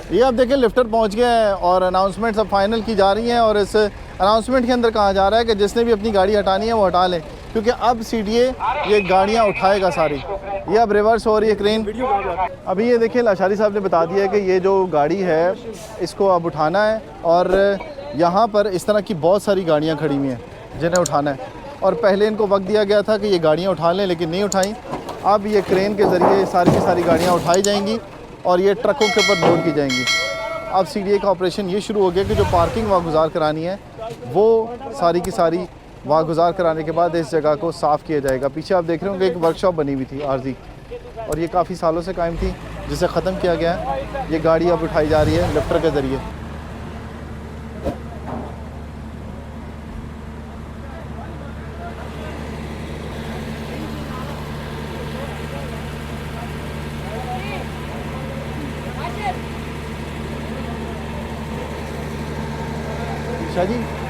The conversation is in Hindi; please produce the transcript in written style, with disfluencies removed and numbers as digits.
ये आप देखें लिफ्टर पहुंच गया है और अनाउंसमेंट्स अब फाइनल की जा रही हैं और इस अनाउंसमेंट के अंदर कहा जा रहा है कि जिसने भी अपनी गाड़ी हटानी है वो हटा लें, क्योंकि अब CDA ये गाड़ियाँ उठाएगा सारी। ये अब रिवर्स हो रही है क्रेन। अभी ये देखिए लाशारी साहब ने बता दिया है कि ये जो गाड़ी है इसको अब उठाना है और यहाँ पर इस तरह की बहुत सारी गाड़ियाँ खड़ी हुई हैं जिन्हें उठाना है, और पहले इनको वक्त दिया गया था कि ये गाड़ियाँ उठा लें लेकिन नहीं उठाई। अब ये क्रेन के ज़रिए सारी की सारी गाड़ियाँ उठाई जाएंगी और ये ट्रकों के ऊपर लोड की जाएंगी। अब CDA का ऑपरेशन ये शुरू हो गया कि जो पार्किंग वागुजार करानी है वो सारी की सारी वागुजार कराने के बाद इस जगह को साफ़ किया जाएगा। पीछे आप देख रहे होंगे एक वर्कशॉप बनी हुई थी आर्जी, और ये काफ़ी सालों से कायम थी, जिसे ख़त्म किया गया है। ये गाड़ी अब उठाई जा रही है लिफ्टर के ज़रिए। जी